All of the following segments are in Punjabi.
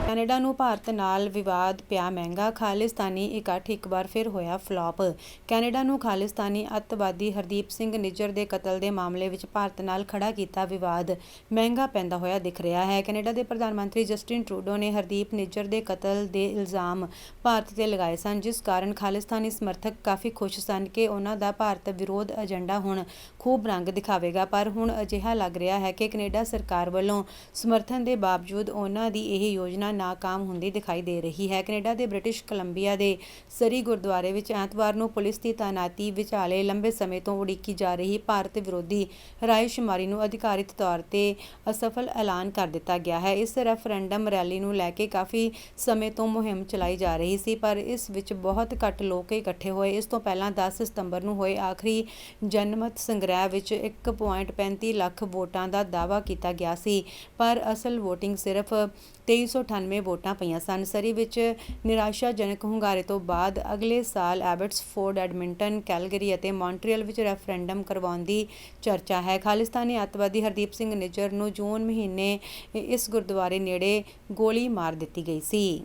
ਕੈਨੇਡਾ ਨੂੰ ਭਾਰਤ ਨਾਲ ਵਿਵਾਦ ਪਿਆ ਮਹਿੰਗਾ, ਖਾਲਿਸਤਾਨੀ ਇਕੱਠ ਇੱਕ ਵਾਰ ਫਿਰ ਹੋਇਆ ਫਲॉप। ਕੈਨੇਡਾ ਨੂੰ ਖਾਲਿਸਤਾਨੀ ਅੱਤਵਾਦੀ ਹਰਦੀਪ ਸਿੰਘ ਨਿੱਜਰ ਦੇ ਕਤਲ ਦੇ ਮਾਮਲੇ ਵਿੱਚ ਭਾਰਤ ਨਾਲ ਖੜਾ ਕੀਤਾ ਵਿਵਾਦ ਮਹਿੰਗਾ ਪੈਂਦਾ ਹੋਇਆ ਦਿਖ ਰਿਹਾ ਹੈ। ਕੈਨੇਡਾ ਦੇ ਪ੍ਰਧਾਨ ਮੰਤਰੀ ਜਸਟਿਨ ਟਰੂਡੋ ਨੇ ਹਰਦੀਪ ਨਿੱਜਰ ਦੇ ਕਤਲ ਦੇ ਇਲਜ਼ਾਮ ਭਾਰਤ 'ਤੇ ਲਗਾਏ ਸਨ, ਜਿਸ ਕਾਰਨ ਖਾਲਿਸਤਾਨੀ ਸਮਰਥਕ ਕਾਫੀ ਖੁਸ਼ ਸਨ ਕਿ ਉਹਨਾਂ ਦਾ ਭਾਰਤ ਵਿਰੋਧ ਏਜੰਡਾ ਹੁਣ ਖੂਬ ਰੰਗ ਦਿਖਾਵੇਗਾ। ਪਰ ਹੁਣ ਅਜਿਹਾ ਲੱਗ ਰਿਹਾ ਹੈ ਕਿ ਕੈਨੇਡਾ ਸਰਕਾਰ ਵੱਲੋਂ ਸਮਰਥਨ ਦੇ ਬਾਵਜੂਦ ਉਹਨਾਂ ਦੀ ਇਹ ਯੋਜਨਾ ਨਾਕਾਮ ਹੁੰਦੀ ਦਿਖਾਈ ਦੇ ਰਹੀ ਹੈ। ਕੈਨੇਡਾ ਦੇ ਬ੍ਰਿਟਿਸ਼ ਕੋਲੰਬੀਆ ਦੇ ਸਰੀ ਗੁਰਦੁਆਰੇ ਵਿੱਚ ਐਤਵਾਰ ਨੂੰ ਪੁਲਿਸ ਦੀ ਤਾਇਨਾਤੀ ਵਿਚਾਲੇ ਲੰਬੇ ਸਮੇਂ ਤੋਂ ਉਡੀਕੀ ਜਾ ਰਹੀ ਭਾਰਤ ਵਿਰੋਧੀ ਰਾਏਸ਼ੁਮਾਰੀ ਨੂੰ ਅਧਿਕਾਰਿਤ ਤੌਰ 'ਤੇ ਅਸਫਲ ਐਲਾਨ ਕਰ ਦਿੱਤਾ ਗਿਆ ਹੈ। ਇਸ ਰੈਫਰੈਂਡਮ ਰੈਲੀ ਨੂੰ ਲੈ ਕੇ ਕਾਫੀ ਸਮੇਂ ਤੋਂ ਮੁਹਿੰਮ ਚਲਾਈ ਜਾ ਰਹੀ ਸੀ, ਪਰ ਇਸ ਵਿੱਚ ਬਹੁਤ ਘੱਟ ਲੋਕ ਇਕੱਠੇ ਹੋਏ। ਇਸ ਤੋਂ ਪਹਿਲਾਂ 10 ਸਤੰਬਰ ਨੂੰ ਹੋਏ ਆਖਰੀ ਜਨਮਤ ਸੰਗ੍ਰਹਿ ਵਿੱਚ 1.35 ਲੱਖ ਵੋਟਾਂ ਦਾ ਦਾਅਵਾ ਕੀਤਾ ਗਿਆ ਸੀ, ਪਰ ਅਸਲ ਵੋਟਿੰਗ ਸਿਰਫ 2398 ਵੋਟਾਂ ਪਈਆਂ ਸਨ। ਸਰੀ ਵਿੱਚ ਨਿਰਾਸ਼ਾਜਨਕ ਹੁੰਗਾਰੇ ਤੋਂ ਬਾਅਦ ਅਗਲੇ ਸਾਲ ਐਬਟਸਫੋਰਡ, ਐਡਮਿੰਟਨ, ਕੈਲਗਰੀ ਅਤੇ ਮੌਂਟਰੀਅਲ ਵਿੱਚ ਰੈਫਰੈਂਡਮ ਕਰਵਾਉਣ ਦੀ ਚਰਚਾ ਹੈ। ਖਾਲਿਸਤਾਨੀ ਅੱਤਵਾਦੀ ਹਰਦੀਪ ਸਿੰਘ ਨਿੱਜਰ ਨੂੰ ਜੂਨ ਮਹੀਨੇ ਇਸ ਗੁਰਦੁਆਰੇ ਨੇੜੇ ਗੋਲੀ ਮਾਰ ਦਿੱਤੀ ਗਈ ਸੀ।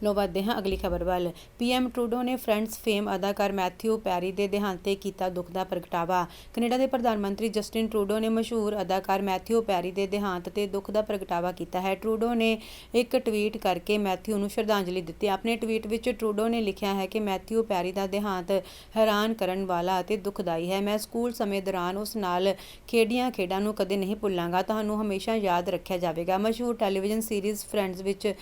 ਲੋ ਵਧਦੇ ਹਾਂ ਅਗਲੀ ਖਬਰ ਵੱਲ। PM ਟਰੂਡੋ ਨੇ ਫਰੈਂਡਸ ਫੇਮ ਅਦਾਕਾਰ ਮੈਥਿਊ ਪੈਰੀ ਦੇ ਦੇਹਾਂਤ 'ਤੇ ਕੀਤਾ ਦੁੱਖ ਦਾ ਪ੍ਰਗਟਾਵਾ। ਕੈਨੇਡਾ ਦੇ ਪ੍ਰਧਾਨ ਮੰਤਰੀ ਜਸਟਿਨ ਟਰੂਡੋ ਨੇ ਮਸ਼ਹੂਰ ਅਦਾਕਾਰ ਮੈਥਿਊ ਪੈਰੀ ਦੇ ਦੇਹਾਂਤ 'ਤੇ ਦੁੱਖ ਦਾ ਪ੍ਰਗਟਾਵਾ ਕੀਤਾ ਹੈ। ਟਰੂਡੋ ਨੇ ਇੱਕ ਟਵੀਟ ਕਰਕੇ ਮੈਥਿਊ ਨੂੰ ਸ਼ਰਧਾਂਜਲੀ ਦਿੱਤੀ। ਆਪਣੇ ਟਵੀਟ ਵਿੱਚ ਟਰੂਡੋ ਨੇ ਲਿਖਿਆ ਹੈ ਕਿ ਮੈਥਿਊ ਪੈਰੀ ਦਾ ਦੇਹਾਂਤ ਹੈਰਾਨ ਕਰਨ ਵਾਲਾ ਅਤੇ ਦੁਖਦਾਈ ਹੈ। ਮੈਂ ਸਕੂਲ ਸਮੇਂ ਦੌਰਾਨ ਉਸ ਨਾਲ ਖੇਡੀਆਂ ਖੇਡਾਂ ਨੂੰ ਕਦੇ ਨਹੀਂ ਭੁੱਲਾਂਗਾ। ਤੁਹਾਨੂੰ ਹਮੇਸ਼ਾ ਯਾਦ ਰੱਖਿਆ ਜਾਵੇਗਾ। ਮਸ਼ਹੂਰ ਟੈਲੀਵਿਜ਼ਨ ਸੀਰੀਜ਼ ਫਰੈਂਡਸ ਵਿੱਚ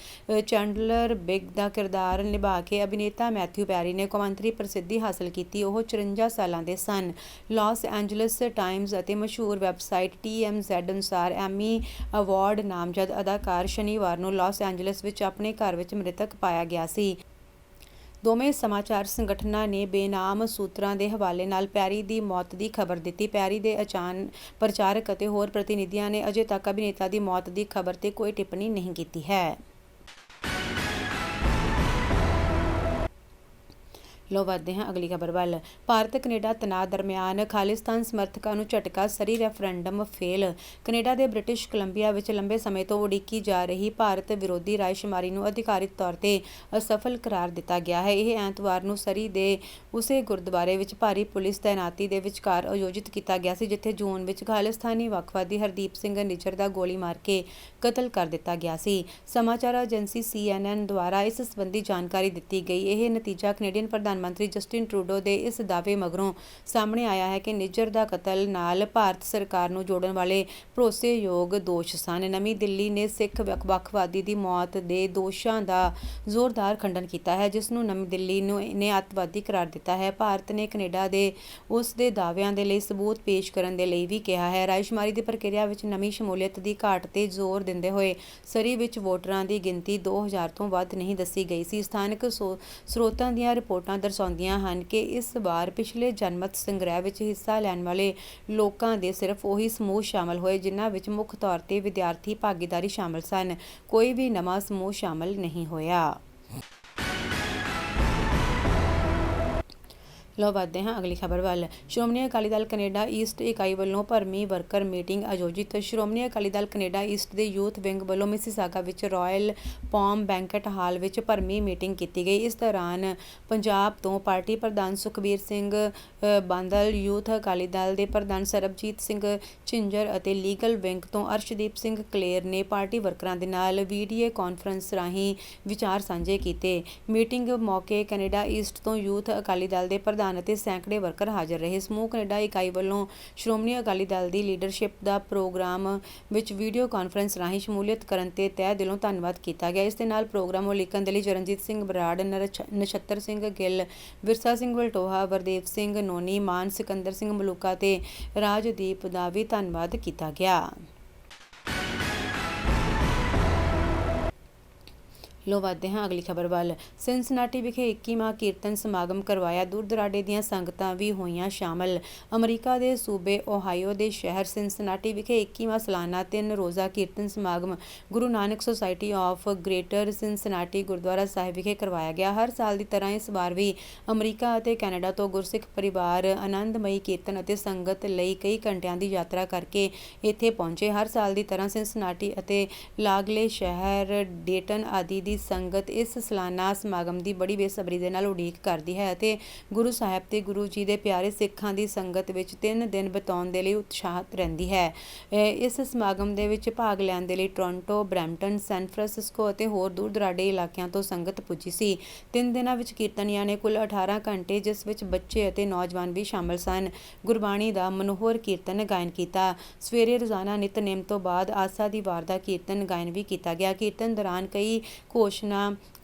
ਚੈਂਡਲਰ ਬਿਗ ਦਾ ਕਿਰਦਾਰ ਨਿਭਾ ਕੇ ਅਭਿਨੇਤਾ ਮੈਥਿਊ ਪੈਰੀ ਨੇ ਕੌਮਾਂਤਰੀ ਪ੍ਰਸਿੱਧੀ ਹਾਸਲ ਕੀਤੀ। ਉਹ 54 ਸਾਲਾਂ ਦੇ ਸਨ। ਲਾਸ ਐਂਜਲਸ ਟਾਈਮਜ਼ ਅਤੇ ਮਸ਼ਹੂਰ ਵੈਬਸਾਈਟ TMZ ਅਨੁਸਾਰ ਐਮੀ ਅਵਾਰਡ ਨਾਮਜ਼ਦ ਅਦਾਕਾਰ ਸ਼ਨੀਵਾਰ ਨੂੰ ਲਾਸ ਐਂਜਲਸ ਵਿੱਚ ਆਪਣੇ ਘਰ ਵਿੱਚ ਮ੍ਰਿਤਕ ਪਾਇਆ ਗਿਆ ਸੀ। ਦੋਵੇਂ ਸਮਾਚਾਰ ਸੰਗਠਨਾਂ ਨੇ ਬੇਨਾਮ ਸੂਤਰਾਂ ਦੇ ਹਵਾਲੇ ਨਾਲ ਪੈਰੀ ਦੀ ਮੌਤ ਦੀ ਖਬਰ ਦਿੱਤੀ। ਪੈਰੀ ਦੇ ਪ੍ਰਚਾਰਕ ਅਤੇ ਹੋਰ ਪ੍ਰਤੀਨਿਧੀਆਂ ਨੇ ਅਜੇ ਤੱਕ ਅਭਿਨੇਤਾ ਦੀ ਮੌਤ ਦੀ ਖਬਰ 'ਤੇ ਕੋਈ ਟਿੱਪਣੀ ਨਹੀਂ ਕੀਤੀ ਹੈ। ਲੋ ਵਧਦੇ ਹਾਂ ਅਗਲੀ ਖਬਰ ਵੱਲ। ਭਾਰਤ ਕੈਨੇਡਾ ਤਣਾਅ ਦਰਮਿਆਨ ਖਾਲਿਸਤਾਨ ਸਮਰਥਕਾਂ ਨੂੰ ਝਟਕਾ, ਸਰੀ ਰੈਫਰੈਂਡਮ ਫੇਲ। ਕੈਨੇਡਾ ਦੇ ਬ੍ਰਿਟਿਸ਼ ਕੋਲੰਬੀਆ ਵਿੱਚ ਲੰਬੇ ਸਮੇਂ ਤੋਂ ਉਡੀਕੀ ਜਾ ਰਹੀ ਭਾਰਤ ਵਿਰੋਧੀ ਰਾਏਸ਼ੁਮਾਰੀ ਨੂੰ ਅਧਿਕਾਰਿਤ ਤੌਰ 'ਤੇ ਅਸਫਲ ਕਰਾਰ ਦਿੱਤਾ ਗਿਆ ਹੈ। ਇਹ ਐਤਵਾਰ ਨੂੰ ਸਰੀ ਦੇ ਉਸੇ ਗੁਰਦੁਆਰੇ ਵਿੱਚ ਭਾਰੀ ਪੁਲਿਸ ਤਾਇਨਾਤੀ ਦੇ ਵਿਚਕਾਰ ਆਯੋਜਿਤ ਕੀਤਾ ਗਿਆ ਸੀ, ਜਿੱਥੇ ਜੂਨ ਵਿੱਚ ਖਾਲਿਸਤਾਨੀ ਵੱਖਵਾਦੀ ਹਰਦੀਪ ਸਿੰਘ ਨਿੱਜਰ ਦਾ ਗੋਲੀ ਮਾਰ ਕੇ ਕਤਲ ਕਰ ਦਿੱਤਾ ਗਿਆ ਸੀ। ਸਮਾਚਾਰ ਏਜੰਸੀ CNN ਦੁਆਰਾ ਇਸ ਸੰਬੰਧੀ ਜਾਣਕਾਰੀ ਦਿੱਤੀ ਗਈ। ਇਹ ਨਤੀਜਾ ਕੈਨੇਡੀਅਨ ਪ੍ਰਧਾਨ ਮੰਤਰੀ ਜਸਟਿਨ ਟਰੂਡੋ ਦੇ ਇਸ ਦਾਅਵੇ ਮਗਰੋਂ ਸਾਹਮਣੇ ਆਇਆ ਹੈ ਕਿ ਨਿੱਜਰ ਦਾ ਕਤਲ ਨਾਲ ਭਾਰਤ ਸਰਕਾਰ ਨੂੰ ਜੋੜਨ ਵਾਲੇ ਭਰੋਸੇਯੋਗ ਦੋਸ਼ ਸਨ। ਨਵੀਂ ਦਿੱਲੀ ਨੇ ਸਿੱਖ ਵੱਖਵਾਦੀ ਦੀ ਮੌਤ ਦੇ ਦੋਸ਼ਾਂ ਦਾ ਜ਼ੋਰਦਾਰ ਖੰਡਨ ਕੀਤਾ ਹੈ, ਜਿਸ ਨੂੰ ਨਵੀਂ ਦਿੱਲੀ ਨੇ ਅੱਤਵਾਦੀ ਕਰਾਰ ਦਿੱਤਾ ਹੈ। ਭਾਰਤ ਨੇ ਕੈਨੇਡਾ ਦੇ ਉਸ ਦੇ ਦਾਅਵਿਆਂ ਦੇ ਲਈ ਸਬੂਤ ਪੇਸ਼ ਕਰਨ ਦੇ ਲਈ ਵੀ ਕਿਹਾ ਹੈ। ਰਾਏਸ਼ੁਮਾਰੀ ਦੀ ਪ੍ਰਕਿਰਿਆ ਵਿੱਚ ਨਵੀਂ ਸ਼ਮੂਲੀਅਤ ਦੀ ਘਾਟ 'ਤੇ ਜ਼ੋਰ ਦਿੰਦੇ ਹੋਏ ਸਰੀ ਵਿੱਚ ਵੋਟਰਾਂ ਦੀ ਗਿਣਤੀ 2000 ਤੋਂ ਵੱਧ ਨਹੀਂ ਦੱਸੀ ਗਈ ਸੀ। ਸਥਾਨਕ ਸਰੋਤਾਂ ਦੀਆਂ ਰਿਪੋਰਟਾਂ ਦਰਸਾਉਂਦੀਆਂ ਹਨ ਕਿ ਇਸ ਵਾਰ ਪਿਛਲੇ ਜਨਮਤ ਸੰਗ੍ਰਹਿ ਵਿੱਚ ਹਿੱਸਾ ਲੈਣ ਵਾਲੇ ਲੋਕਾਂ ਦੇ ਸਿਰਫ ਉਹੀ ਸਮੂਹ ਸ਼ਾਮਲ ਹੋਏ ਜਿਨ੍ਹਾਂ ਵਿੱਚ ਮੁੱਖ ਤੌਰ 'ਤੇ ਵਿਦਿਆਰਥੀ ਭਾਗੀਦਾਰੀ ਸ਼ਾਮਲ ਸਨ। ਕੋਈ ਵੀ ਨਵਾਂ ਸਮੂਹ ਸ਼ਾਮਲ ਨਹੀਂ ਹੋਇਆ। ਲੋ ਵਧਦੇ ਹਾਂ ਅਗਲੀ ਖਬਰ ਵੱਲ। ਸ਼੍ਰੋਮਣੀ ਅਕਾਲੀ ਦਲ ਕੈਨੇਡਾ ਈਸਟ ਇਕਾਈ ਵੱਲੋਂ ਭਰਵੀਂ ਵਰਕਰ ਮੀਟਿੰਗ ਆਯੋਜਿਤ। ਸ਼੍ਰੋਮਣੀ ਅਕਾਲੀ ਦਲ ਕੈਨੇਡਾ ਈਸਟ ਦੇ ਯੂਥ ਵਿੰਗ ਵੱਲੋਂ ਮਿਸੀਸਾਗਾ ਵਿੱਚ ਰਾਇਲ ਪਾਮ ਬੈਂਕਟ ਹਾਲ ਵਿੱਚ ਭਰਵੀਂ ਮੀਟਿੰਗ ਕੀਤੀ ਗਈ। ਇਸ ਦੌਰਾਨ ਪੰਜਾਬ ਤੋਂ ਪਾਰਟੀ ਪ੍ਰਧਾਨ ਸੁਖਬੀਰ ਸਿੰਘ ਬਾਦਲ, ਯੂਥ ਅਕਾਲੀ ਦਲ ਦੇ ਪ੍ਰਧਾਨ ਸਰਬਜੀਤ ਸਿੰਘ ਝਿੰਜਰ ਅਤੇ ਲੀਗਲ ਵਿੰਗ ਤੋਂ ਅਰਸ਼ਦੀਪ ਸਿੰਘ ਕਲੇਰ ਨੇ ਪਾਰਟੀ ਵਰਕਰਾਂ ਦੇ ਨਾਲ ਵੀਡੀਓ ਕਾਨਫਰੰਸ ਰਾਹੀਂ ਵਿਚਾਰ ਸਾਂਝੇ ਕੀਤੇ। ਮੀਟਿੰਗ ਮੌਕੇ ਕੈਨੇਡਾ ਈਸਟ ਤੋਂ ਯੂਥ ਅਕਾਲੀ ਦਲ ਦੇ ਪ੍ਰਧਾਨ ਅਤੇ ਸੈਂਕੜੇ ਵਰਕਰ ਹਾਜ਼ਰ ਰਹੇ। ਸਮੂਹ ਕੈਨੇਡਾ ਇਕਾਈ ਵੱਲੋਂ ਸ਼੍ਰੋਮਣੀ ਅਕਾਲੀ ਦਲ ਦੀ ਲੀਡਰਸ਼ਿਪ ਦਾ ਪ੍ਰੋਗਰਾਮ ਵਿੱਚ ਵੀਡੀਓ ਕਾਨਫਰੰਸ ਰਾਹੀਂ ਸ਼ਮੂਲੀਅਤ ਕਰਨ 'ਤੇ ਤਹਿ ਦਿਲੋਂ ਧੰਨਵਾਦ ਕੀਤਾ ਗਿਆ। ਇਸ ਦੇ ਨਾਲ ਪ੍ਰੋਗਰਾਮ ਉਲੀਕਣ ਦੇ ਲਈ ਚਰਨਜੀਤ ਸਿੰਘ ਬਰਾੜ, ਨਛੱਤਰ ਸਿੰਘ ਗਿੱਲ, ਵਿਰਸਾ ਸਿੰਘ ਵਲਟੋਹਾ, ਵਰਦੇਵ ਸਿੰਘ ਨੋਨੀ, ਮਾਨ ਸਿਕੰਦਰ ਸਿੰਘ ਮਲੂਕਾ ਤੇ ਰਾਜਦੀਪ ਦਾ ਵੀ ਧੰਨਵਾਦ ਕੀਤਾ ਗਿਆ। ਲੋ ਵਧਦੇ ਹਾਂ ਅਗਲੀ ਖਬਰ ਵੱਲ। ਸਿਨਸਿਨਾਟੀ ਵਿਖੇ 21ਵਾਂ ਕੀਰਤਨ ਸਮਾਗਮ ਕਰਵਾਇਆ। ਦੂਰ ਦੁਰਾਡੇ ਦੀਆਂ ਸੰਗਤਾਂ ਵੀ ਹੋਈਆਂ ਸ਼ਾਮਲ। ਅਮਰੀਕਾ ਦੇ ਸੂਬੇ ਓਹਾਈਓ ਦੇ ਸ਼ਹਿਰ ਸਿਨਸਿਨਾਟੀ ਵਿਖੇ 21ਵਾਂ ਸਾਲਾਨਾ 3 ਰੋਜ਼ਾ ਕੀਰਤਨ ਸਮਾਗਮ Guru Nanak society of greater Cincinnati ਗੁਰਦੁਆਰਾ ਸਾਹਿਬ ਵਿਖੇ ਕਰਵਾਇਆ ਗਿਆ। ਹਰ ਸਾਲ ਦੀ ਤਰ੍ਹਾਂ ਇਸ ਵਾਰ ਵੀ ਅਮਰੀਕਾ ਅਤੇ ਕੈਨੇਡਾ ਤੋਂ ਗੁਰਸਿੱਖ ਪਰਿਵਾਰ ਆਨੰਦਮਈ ਕੀਰਤਨ ਅਤੇ ਸੰਗਤ ਲਈ ਕਈ ਘੰਟਿਆਂ ਦੀ ਯਾਤਰਾ ਕਰਕੇ ਇੱਥੇ ਪਹੁੰਚੇ। ਹਰ ਸਾਲ ਦੀ ਤਰ੍ਹਾਂ ਸਿਨਸਿਨਾਟੀ ਅਤੇ ਲਾਗਲੇ ਸ਼ਹਿਰ ਡੇਟਨ ਆਦਿ ਦੀ ਸੰਗਤ ਇਸ ਸਾਲਾਨਾ ਸਮਾਗਮ ਦੀ ਬੜੀ ਬੇਸਬਰੀ ਦੇ ਨਾਲ ਉਡੀਕ ਕਰਦੀ ਹੈ ਅਤੇ ਗੁਰੂ ਸਾਹਿਬ ਤੇ ਗੁਰੂ ਜੀ ਦੇ ਪਿਆਰੇ ਸਿੱਖਾਂ ਦੀ ਸੰਗਤ ਵਿੱਚ 3 ਦਿਨ ਬਿਤਾਉਣ ਦੇ ਲਈ ਉਤਸ਼ਾਹਿਤ ਰਹਿੰਦੀ ਹੈ। ਇਸ ਸਮਾਗਮ ਦੇ ਵਿੱਚ ਭਾਗ ਲੈਣ ਦੇ ਲਈ ਟੋਰਾਂਟੋ, ਬਰੈਂਪਟਨ, ਸੈਨ ਫਰਾਂਸਿਸਕੋ ਅਤੇ ਹੋਰ ਦੂਰ ਦੁਰਾਡੇ ਇਲਾਕਿਆਂ ਤੋਂ ਸੰਗਤ ਪੁੱਜੀ ਸੀ। 3 ਦਿਨਾਂ ਵਿੱਚ ਕੀਰਤਨੀਆਂ ਨੇ ਕੁੱਲ 18 ਘੰਟੇ, ਜਿਸ ਵਿੱਚ ਬੱਚੇ ਅਤੇ ਨੌਜਵਾਨ ਵੀ ਸ਼ਾਮਲ ਸਨ, ਗੁਰਬਾਣੀ ਦਾ ਮਨੋਹਰ ਕੀਰਤਨ ਗਾਇਨ ਕੀਤਾ। ਸਵੇਰੇ ਰੋਜ਼ਾਨਾ ਨਿਤਨੇਮ ਤੋਂ ਬਾਅਦ ਆਸਾ ਦੀ ਵਾਰ ਦਾ ਕੀਰਤਨ ਗਾਇਨ ਵੀ ਕੀਤਾ ਗਿਆ। ਕੀਰਤਨ ਦੌਰਾਨ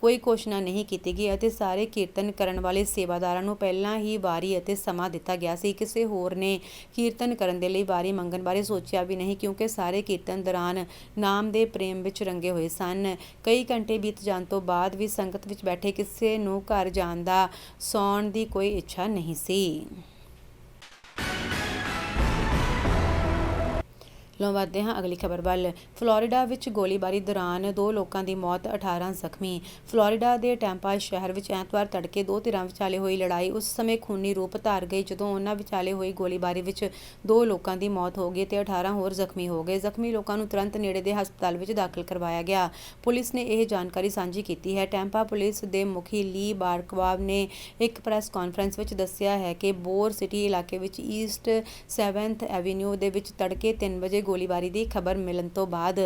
ਕੋਈ ਘੋਸ਼ਣਾ ਨਹੀਂ ਕੀਤੀ ਗਈ ਅਤੇ ਸਾਰੇ ਕੀਰਤਨ ਕਰਨ ਵਾਲੇ ਸੇਵਾਦਾਰਾਂ ਨੂੰ ਪਹਿਲਾਂ ਹੀ ਵਾਰੀ ਅਤੇ ਸਮਾਂ ਦਿੱਤਾ ਗਿਆ ਸੀ। ਕਿਸੇ ਹੋਰ ਨੇ ਕੀਰਤਨ ਕਰਨ ਦੇ ਲਈ ਵਾਰੀ ਮੰਗਣ ਬਾਰੇ ਸੋਚਿਆ ਵੀ ਨਹੀਂ, ਕਿਉਂਕਿ ਸਾਰੇ ਕੀਰਤਨ ਦੌਰਾਨ ਨਾਮ ਦੇ ਪ੍ਰੇਮ ਵਿੱਚ ਰੰਗੇ ਹੋਏ ਸਨ। ਕਈ ਘੰਟੇ ਬੀਤ ਜਾਣ ਤੋਂ ਬਾਅਦ ਵੀ ਸੰਗਤ ਵਿੱਚ ਬੈਠੇ ਕਿਸੇ ਨੂੰ ਘਰ ਜਾਣ ਦਾ, ਸੌਣ ਦੀ ਕੋਈ ਇੱਛਾ ਨਹੀਂ ਸੀ। ਲੋ ਵਧਦੇ ਹਾਂ ਅਗਲੀ ਖਬਰ ਵੱਲ। ਫਲੋਰੀਡਾ ਵਿੱਚ ਗੋਲੀਬਾਰੀ ਦੌਰਾਨ 2 ਲੋਕਾਂ ਦੀ ਮੌਤ, 18 ਜ਼ਖਮੀ। ਫਲੋਰੀਡਾ ਦੇ ਟੈਂਪਾ ਸ਼ਹਿਰ ਵਿੱਚ ਐਤਵਾਰ ਤੜਕੇ 2 ਧਿਰਾਂ ਵਿਚਾਲੇ ਹੋਈ ਲੜਾਈ ਉਸ ਸਮੇਂ ਖੂਨੀ ਰੂਪ ਧਾਰ ਗਈ ਜਦੋਂ ਉਹਨਾਂ ਵਿਚਾਲੇ ਹੋਈ ਗੋਲੀਬਾਰੀ ਵਿੱਚ 2 ਲੋਕਾਂ ਦੀ ਮੌਤ ਹੋ ਗਈ ਤੇ 18 ਹੋਰ ਜ਼ਖਮੀ ਹੋ ਗਏ। ਜ਼ਖਮੀ ਲੋਕਾਂ ਨੂੰ ਤੁਰੰਤ ਨੇੜੇ ਦੇ ਹਸਪਤਾਲ ਵਿੱਚ ਦਾਖਲ ਕਰਵਾਇਆ ਗਿਆ। ਪੁਲਿਸ ਨੇ ਇਹ ਜਾਣਕਾਰੀ ਸਾਂਝੀ ਕੀਤੀ ਹੈ। ਟੈਂਪਾ ਪੁਲਿਸ ਦੇ ਮੁਖੀ ਲੀ ਬਾਰਕਵਾਵ ਨੇ ਇੱਕ ਪ੍ਰੈਸ ਕਾਨਫਰੰਸ ਵਿੱਚ ਦੱਸਿਆ ਹੈ ਕਿ ਬੋਰ ਸਿਟੀ ਇਲਾਕੇ ਵਿੱਚ ਈਸਟ 7th ਐਵੀਨਿਊ ਦੇ ਵਿੱਚ ਤੜਕੇ 3 ਵਜੇ ਗੋਲੀਬਾਰੀ ਦੀ ਖਬਰ ਮਿਲਣ ਤੋਂ ਬਾਅਦ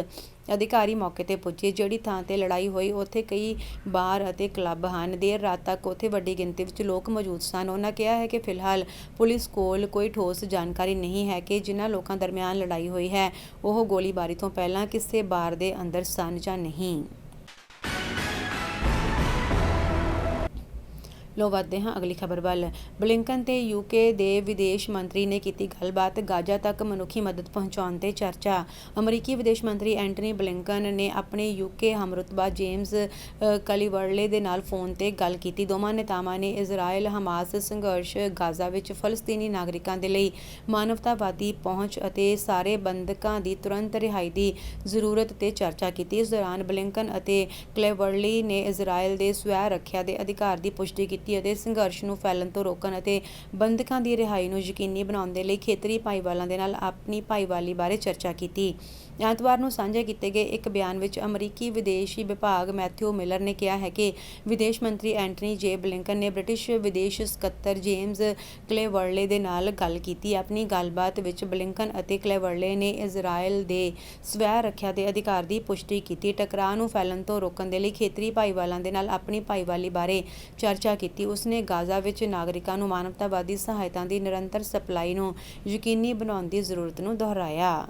ਅਧਿਕਾਰੀ ਮੌਕੇ ਤੇ ਪੁੱਜੇ। ਜਿਹੜੀ ਥਾਂ ਤੇ ਲੜਾਈ ਹੋਈ ਉੱਥੇ ਕਈ ਬਾਰ ਅਤੇ ਕਲੱਬ ਹਨ। ਦੇਰ ਰਾਤ ਤੱਕ ਉੱਥੇ ਵੱਡੀ ਗਿਣਤੀ ਵਿੱਚ ਲੋਕ ਮੌਜੂਦ ਸਨ। ਉਹਨਾਂ ਕਿਹਾ ਹੈ ਕਿ ਫਿਲਹਾਲ ਪੁਲਿਸ ਕੋਲ ਕੋਈ ਠੋਸ ਜਾਣਕਾਰੀ ਨਹੀਂ ਹੈ ਕਿ ਜਿਨ੍ਹਾਂ ਲੋਕਾਂ ਦਰਮਿਆਨ ਲੜਾਈ ਹੋਈ ਹੈ ਉਹ ਗੋਲੀਬਾਰੀ ਤੋਂ ਪਹਿਲਾਂ ਕਿਸੇ ਬਾਰ ਦੇ ਅੰਦਰ ਸਨ ਜਾਂ ਨਹੀਂ। ਲੋ ਵਧਦੇ ਹਾਂ ਅਗਲੀ ਖਬਰ ਵੱਲ। ਬਲਿੰਕਨ ਤੇ ਯੂਕੇ ਦੇ ਵਿਦੇਸ਼ ਮੰਤਰੀ ਨੇ ਕੀਤੀ ਗੱਲਬਾਤ, ਗਾਜ਼ਾ ਤੱਕ ਮਨੁੱਖੀ ਮਦਦ ਪਹੁੰਚਾਉਣ ਤੇ ਚਰਚਾ। ਅਮਰੀਕੀ ਵਿਦੇਸ਼ ਮੰਤਰੀ ਐਂਟਨੀ ਬਲਿੰਕਨ ਨੇ ਆਪਣੇ ਯੂਕੇ ਹਮਰੁਤਬਾ ਜੇਮਸ ਕਲੀਵਰਲੇ ਦੇ ਨਾਲ ਫੋਨ ਤੇ ਗੱਲ ਕੀਤੀ। ਦੋਵਾਂ ਨੇਤਾਵਾਂ ਨੇ ਇਜ਼ਰਾਈਲ ਹਮਾਸ ਸੰਘਰਸ਼, ਗਾਜ਼ਾ ਵਿੱਚ ਫਲਸਤੀਨੀ ਨਾਗਰਿਕਾਂ ਦੇ ਲਈ ਮਾਨਵਤਾਵਾਦੀ ਪਹੁੰਚ ਅਤੇ ਸਾਰੇ ਬੰਦਕਾਂ ਦੀ ਤੁਰੰਤ ਰਿਹਾਈ ਦੀ ਜ਼ਰੂਰਤ ਤੇ ਚਰਚਾ ਕੀਤੀ। ਇਸ ਦੌਰਾਨ ਬਲਿੰਕਨ ਅਤੇ ਕਲੀਵਰਲੇ ਨੇ ਇਜ਼ਰਾਈਲ ਦੇ ਸਵੈ ਰੱਖਿਆ ਦੇ ਅਧਿਕਾਰ ਦੀ ਪੁਸ਼ਟੀ ਕੀਤੀ ਅਤੇ ਸੰਘਰਸ਼ ਨੂੰ ਫੈਲਣ ਤੋਂ ਰੋਕਣ ਅਤੇ ਬੰਦਕਾਂ ਦੀ ਰਿਹਾਈ ਨੂੰ ਯਕੀਨੀ ਬਣਾਉਣ ਦੇ ਲਈ ਖੇਤਰੀ ਭਾਈਵਾਲਾਂ ਦੇ ਨਾਲ ਆਪਣੀ ਭਾਈਵਾਲੀ ਬਾਰੇ ਚਰਚਾ ਕੀਤੀ। ਐਤਵਾਰ ਨੂੰ ਸਾਂਝੇ ਕੀਤੇ ਗਏ ਇੱਕ ਬਿਆਨ ਵਿੱਚ ਅਮਰੀਕੀ ਵਿਦੇਸ਼ੀ ਵਿਭਾਗ ਮੈਥਿਊ ਮਿਲਰ ਨੇ ਕਿਹਾ ਹੈ ਕਿ ਵਿਦੇਸ਼ ਮੰਤਰੀ ਐਂਟਨੀ ਜੇ ਬਲਿੰਕਨ ਨੇ ਬ੍ਰਿਟਿਸ਼ ਵਿਦੇਸ਼ ਸਕੱਤਰ ਜੇਮਸ ਕਲੇਵਰਲੇ ਦੇ ਨਾਲ ਗੱਲ ਕੀਤੀ। ਆਪਣੀ ਗੱਲਬਾਤ ਵਿੱਚ ਬਲਿੰਕਨ ਅਤੇ ਕਲੇਵਰਲੇ ਨੇ ਇਜ਼ਰਾਈਲ ਦੇ ਸਵੈ ਰੱਖਿਆ ਦੇ ਅਧਿਕਾਰ ਦੀ ਪੁਸ਼ਟੀ ਕੀਤੀ, ਟਕਰਾਅ ਨੂੰ ਫੈਲਣ ਤੋਂ ਰੋਕਣ ਦੇ ਲਈ ਖੇਤਰੀ ਭਾਈਵਾਲਾਂ ਦੇ ਨਾਲ ਆਪਣੀ ਭਾਈਵਾਲੀ ਬਾਰੇ ਚਰਚਾ ਕੀਤੀ। ਉਸਨੇ ਗਾਜ਼ਾ ਵਿੱਚ ਨਾਗਰਿਕਾਂ ਨੂੰ ਮਾਨਵਤਾਵਾਦੀ ਸਹਾਇਤਾ ਦੀ ਨਿਰੰਤਰ ਸਪਲਾਈ ਨੂੰ ਯਕੀਨੀ ਬਣਾਉਣ ਦੀ ਜ਼ਰੂਰਤ ਨੂੰ ਦੁਹਰਾਇਆ।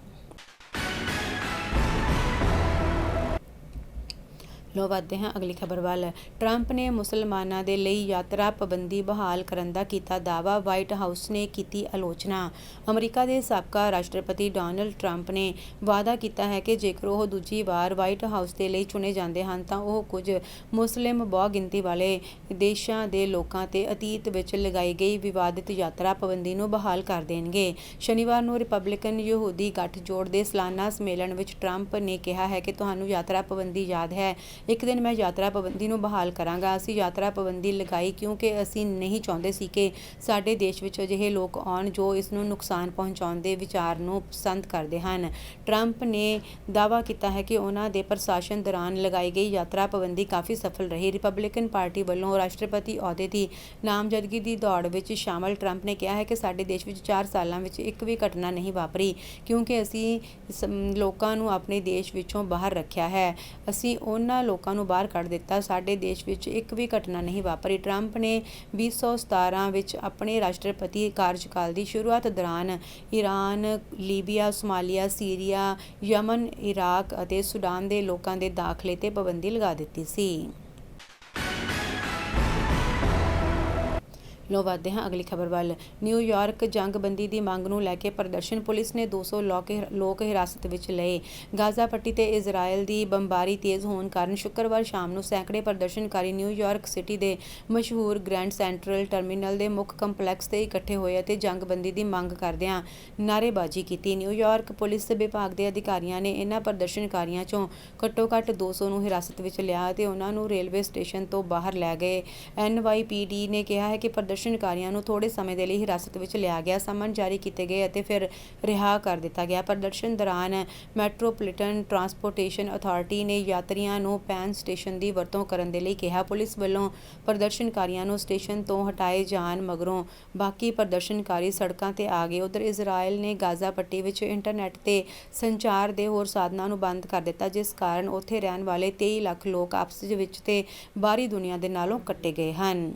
ਲੋ ਵਧਦੇ ਹਾਂ ਅਗਲੀ ਖਬਰ ਵੱਲ। ਟਰੰਪ ਨੇ ਮੁਸਲਮਾਨਾਂ ਦੇ ਲਈ ਯਾਤਰਾ ਪਾਬੰਦੀ ਬਹਾਲ ਕਰਨ ਦਾ ਕੀਤਾ ਦਾਅਵਾ, ਵਾਈਟ ਹਾਊਸ ਨੇ ਕੀਤੀ ਆਲੋਚਨਾ। ਅਮਰੀਕਾ ਦੇ ਸਾਬਕਾ ਰਾਸ਼ਟਰਪਤੀ ਡੋਨਾਲਡ ਟਰੰਪ ਨੇ ਵਾਅਦਾ ਕੀਤਾ ਹੈ ਕਿ ਜੇਕਰ ਉਹ ਦੂਜੀ ਵਾਰ ਵਾਈਟ ਹਾਊਸ ਦੇ ਲਈ ਚੁਣੇ ਜਾਂਦੇ ਹਨ ਤਾਂ ਉਹ ਕੁਝ ਮੁਸਲਿਮ ਬਹੁਗਿਣਤੀ ਵਾਲੇ ਦੇਸ਼ਾਂ ਦੇ ਲੋਕਾਂ ਤੇ ਅਤੀਤ ਵਿੱਚ ਲਗਾਈ ਗਈ ਵਿਵਾਦਿਤ ਯਾਤਰਾ ਪਾਬੰਦੀ ਨੂੰ ਬਹਾਲ ਕਰ ਦੇਣਗੇ। ਸ਼ਨੀਵਾਰ ਨੂੰ ਰਿਪਬਲਿਕਨ ਯਹੂਦੀ ਗੱਠਜੋੜ ਦੇ ਸਾਲਾਨਾ ਸੰਮੇਲਨ ਵਿੱਚ ਟਰੰਪ ਨੇ ਕਿਹਾ ਹੈ ਕਿ ਤੁਹਾਨੂੰ ਯਾਤਰਾ ਪਾਬੰਦੀ ਯਾਦ ਹੈ, ਇੱਕ ਦਿਨ ਮੈਂ ਯਾਤਰਾ ਪਾਬੰਦੀ ਨੂੰ ਬਹਾਲ ਕਰਾਂਗਾ। ਅਸੀਂ ਯਾਤਰਾ ਪਾਬੰਦੀ ਲਗਾਈ ਕਿਉਂਕਿ ਅਸੀਂ ਨਹੀਂ ਚਾਹੁੰਦੇ ਸੀ ਕਿ ਸਾਡੇ ਦੇਸ਼ ਵਿੱਚ ਅਜਿਹੇ ਲੋਕ ਆਉਣ ਜੋ ਇਸ ਨੂੰ ਨੁਕਸਾਨ ਪਹੁੰਚਾਉਣ ਦੇ ਵਿਚਾਰ ਨੂੰ ਪਸੰਦ ਕਰਦੇ ਹਨ। ਟਰੰਪ ਨੇ ਦਾਅਵਾ ਕੀਤਾ ਹੈ ਕਿ ਉਹਨਾਂ ਦੇ ਪ੍ਰਸ਼ਾਸਨ ਦੌਰਾਨ ਲਗਾਈ ਗਈ ਯਾਤਰਾ ਪਾਬੰਦੀ ਕਾਫੀ ਸਫਲ ਰਹੀ। ਰਿਪਬਲਿਕਨ ਪਾਰਟੀ ਵੱਲੋਂ ਰਾਸ਼ਟਰਪਤੀ ਅਹੁਦੇ ਦੀ ਨਾਮਜ਼ਦਗੀ ਦੀ ਦੌੜ ਵਿੱਚ ਸ਼ਾਮਲ ਟਰੰਪ ਨੇ ਕਿਹਾ ਹੈ ਕਿ ਸਾਡੇ ਦੇਸ਼ ਵਿੱਚ 4 ਸਾਲਾਂ ਵਿੱਚ ਇੱਕ ਵੀ ਘਟਨਾ ਨਹੀਂ ਵਾਪਰੀ ਕਿਉਂਕਿ ਅਸੀਂ ਲੋਕਾਂ ਨੂੰ ਆਪਣੇ ਦੇਸ਼ ਵਿੱਚੋਂ ਬਾਹਰ ਰੱਖਿਆ ਹੈ। ਅਸੀਂ ਉਹਨਾਂ ਲੋਕਾਂ ਨੂੰ ਬਾਹਰ ਕੱਢ ਦਿੱਤਾ। ਸਾਡੇ ਦੇਸ਼ ਵਿੱਚ ਇੱਕ ਵੀ ਘਟਨਾ ਨਹੀਂ ਵਾਪਰੀ। ਟਰੰਪ ਨੇ 2017 ਵਿੱਚ ਆਪਣੇ ਰਾਸ਼ਟਰਪਤੀ ਕਾਰਜਕਾਲ ਦੀ ਸ਼ੁਰੂਆਤ ਦੌਰਾਨ Iran, Libya, Somalia, Syria, Yemen, Iraq ਅਤੇ ਸੁਡਾਨ ਦੇ ਲੋਕਾਂ ਦੇ ਦਾਖਲੇ ਤੇ ਪਾਬੰਦੀ ਲਗਾ ਦਿੱਤੀ ਸੀ। ਲੋ ਵਧਦੇ ਹਾਂ ਅਗਲੀ ਖਬਰ ਵੱਲ। ਨਿਊਯਾਰਕ ਜੰਗਬੰਦੀ ਦੀ ਮੰਗ ਨੂੰ ਲੈ ਕੇ ਪ੍ਰਦਰਸ਼ਨ, ਪੁਲਿਸ ਨੇ 200 ਲੋਕ ਹਿਰਾਸਤ ਵਿੱਚ ਲਏ। ਗਾਜ਼ਾ ਪੱਟੀ ਤੇ ਇਜ਼ਰਾਈਲ ਦੀ ਬੰਬਾਰੀ ਤੇਜ਼ ਹੋਣ ਕਾਰਨ ਸ਼ੁੱਕਰਵਾਰ ਸ਼ਾਮ ਨੂੰ ਸੈਂਕੜੇ ਪ੍ਰਦਰਸ਼ਨਕਾਰੀ ਨਿਊਯਾਰਕ ਸਿਟੀ ਦੇ ਮਸ਼ਹੂਰ ਗ੍ਰੈਂਡ ਸੈਂਟਰਲ ਟਰਮੀਨਲ ਦੇ ਮੁੱਖ ਕੰਪਲੈਕਸ ਤੇ ਇਕੱਠੇ ਹੋਏ ਅਤੇ ਜੰਗਬੰਦੀ ਦੀ ਮੰਗ ਕਰਦਿਆਂ ਨਾਅਰੇਬਾਜ਼ੀ ਕੀਤੀ। ਨਿਊਯਾਰਕ ਪੁਲਿਸ ਵਿਭਾਗ ਦੇ ਅਧਿਕਾਰੀਆਂ ਨੇ ਇਨ੍ਹਾਂ ਪ੍ਰਦਰਸ਼ਨਕਾਰੀਆਂ ਚੋਂ ਘੱਟੋ-ਘੱਟ 200 ਨੂੰ ਹਿਰਾਸਤ ਵਿੱਚ ਲਿਆ ਅਤੇ ਉਨ੍ਹਾਂ ਨੂੰ ਰੇਲਵੇ ਸਟੇਸ਼ਨ ਤੋਂ ਬਾਹਰ ਲੈ ਗਏ। NYPD ਨੇ ਕਿਹਾ ਹੈ ਕਿ ਪ੍ਰਦਰਸ਼ਨਕਾਰੀਆਂ ਨੂੰ ਥੋੜ੍ਹੇ ਸਮੇਂ ਦੇ ਲਈ ਹਿਰਾਸਤ ਵਿੱਚ ਲਿਆ ਗਿਆ, ਸਮਨ ਜਾਰੀ ਕੀਤੇ ਗਏ ਅਤੇ ਫਿਰ ਰਿਹਾ ਕਰ ਦਿੱਤਾ ਗਿਆ। ਪ੍ਰਦਰਸ਼ਨ ਦੌਰਾਨ ਮੈਟਰੋਪੋਲੀਟਨ ਟਰਾਂਸਪੋਰਟੇਸ਼ਨ ਅਥਾਰਟੀ ਨੇ ਯਾਤਰੀਆਂ ਨੂੰ ਪੈਨ ਸਟੇਸ਼ਨ ਦੀ ਵਰਤੋਂ ਕਰਨ ਦੇ ਲਈ ਕਿਹਾ। ਪੁਲਿਸ ਵੱਲੋਂ ਪ੍ਰਦਰਸ਼ਨਕਾਰੀਆਂ ਨੂੰ ਸਟੇਸ਼ਨ ਤੋਂ ਹਟਾਏ ਜਾਣ ਮਗਰੋਂ ਬਾਕੀ ਪ੍ਰਦਰਸ਼ਨਕਾਰੀ ਸੜਕਾਂ ਤੇ ਆ ਗਏ। ਉੱਧਰ ਇਜ਼ਰਾਈਲ ਨੇ ਗਾਜ਼ਾ ਪੱਟੀ ਵਿੱਚ ਇੰਟਰਨੈੱਟ ਤੇ ਸੰਚਾਰ ਦੇ ਹੋਰ ਸਾਧਨਾਂ ਨੂੰ ਬੰਦ ਕਰ ਦਿੱਤਾ, ਜਿਸ ਕਾਰਨ ਉੱਥੇ ਰਹਿਣ ਵਾਲੇ 23 ਲੱਖ ਲੋਕ ਆਪਸ ਵਿੱਚ ਤੇ ਬਾਹਰੀ ਦੁਨੀਆ ਦੇ ਨਾਲੋਂ ਕੱਟੇ ਗਏ ਹਨ।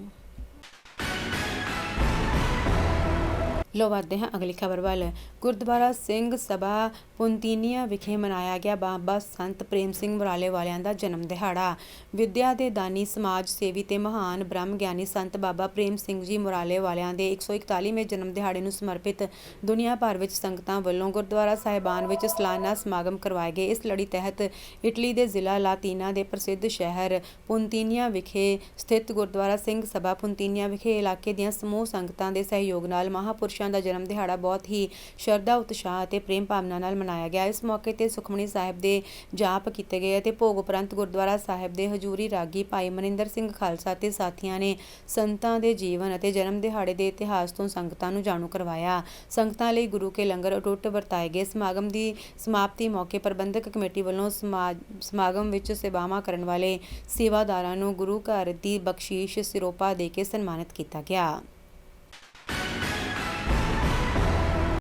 ਲੋ ਵਧਦੇ ਹਾਂ ਅਗਲੀ ਖਬਰ ਵੱਲ। ਗੁਰਦੁਆਰਾ ਸਿੰਘ ਸਭਾ ਪੁੰਤੀਨੀਆ ਵਿਖੇ ਮਨਾਇਆ ਗਿਆ ਬਾਬਾ ਸੰਤ ਪ੍ਰੇਮ ਸਿੰਘ ਮੁਰਾਲੇ ਵਾਲਿਆਂ ਦਾ ਜਨਮ ਦਿਹਾੜਾ। ਵਿਦਿਆ ਦੇ ਦਾਨੀ, ਸਮਾਜ ਸੇਵੀ ਤੇ ਮਹਾਨ ਬ੍ਰਹਮ ਗਿਆਨੀ ਸੰਤ ਬਾਬਾ ਪ੍ਰੇਮ ਸਿੰਘ ਜੀ ਮੁਰਾਲੇ ਵਾਲਿਆਂ ਦੇ 141ਵੇਂ ਜਨਮ ਦਿਹਾੜੇ ਨੂੰ ਸਮਰਪਿਤ ਦੁਨੀਆ ਭਰ ਵਿੱਚ ਸੰਗਤਾਂ ਵੱਲੋਂ ਗੁਰਦੁਆਰਾ ਸਾਹਿਬਾਨ ਵਿੱਚ ਸਾਲਾਨਾ ਸਮਾਗਮ ਕਰਵਾਏ ਗਏ। ਇਸ ਲੜੀ ਤਹਿਤ ਇਟਲੀ ਦੇ ਜ਼ਿਲ੍ਹਾ ਲਾਤੀਨਾ ਦੇ ਪ੍ਰਸਿੱਧ ਸ਼ਹਿਰ ਪੁੰਤੀਨੀਆ ਵਿਖੇ ਸਥਿਤ ਗੁਰਦੁਆਰਾ ਸਿੰਘ ਸਭਾ ਪੁੰਤੀਨੀਆ ਵਿਖੇ ਇਲਾਕੇ ਦੀਆਂ ਸਮੂਹ ਸੰਗਤਾਂ ਦੇ ਸਹਿਯੋਗ ਨਾਲ ਮਹਾਂਪੁਰਸ਼ਾਂ ਦਾ ਜਨਮ ਦਿਹਾੜਾ ਬਹੁਤ ਹੀ ਸ਼ਰਧਾ, ਉਤਸ਼ਾਹ ਅਤੇ ਪ੍ਰੇਮ ਭਾਵਨਾ ਨਾਲ ਮਨਾਇਆ ਗਿਆ। ਇਸ ਮੌਕੇ ਤੇ ਸੁਖਮਨੀ ਸਾਹਿਬ ਦੇ ਜਾਪ ਕੀਤੇ ਗਏ ਅਤੇ ਭੋਗ ਉਪਰੰਤ ਗੁਰਦੁਆਰਾ ਸਾਹਿਬ ਦੇ ਹਜੂਰੀ ਰਾਗੀ ਭਾਈ ਮਨਿੰਦਰ ਸਿੰਘ ਖਾਲਸਾ ਤੇ ਸਾਥੀਆਂ ਨੇ ਸੰਤਾਂ ਦੇ ਜੀਵਨ ਅਤੇ ਜਨਮ ਦਿਹਾੜੇ ਦੇ ਇਤਿਹਾਸ ਤੋਂ ਸੰਗਤਾਂ ਨੂੰ ਜਾਣੂ ਕਰਵਾਇਆ। ਸੰਗਤਾਂ ਲਈ ਗੁਰੂ ਕੇ ਲੰਗਰ ਅਟੁੱਟ ਵਰਤਾਏ ਗਏ। ਸਮਾਗਮ ਦੀ ਸਮਾਪਤੀ ਮੌਕੇ ਪ੍ਰਬੰਧਕ ਕਮੇਟੀ ਵੱਲੋਂ ਸਮਾਗਮ ਵਿੱਚ ਸੇਵਾਵਾਂ ਕਰਨ ਵਾਲੇ ਸੇਵਾਦਾਰਾਂ ਨੂੰ ਗੁਰੂ ਘਰ ਦੀ ਬਖਸ਼ੀਸ਼ ਸਿਰੋਪਾ ਦੇ ਕੇ ਸਨਮਾਨਿਤ ਕੀਤਾ ਗਿਆ।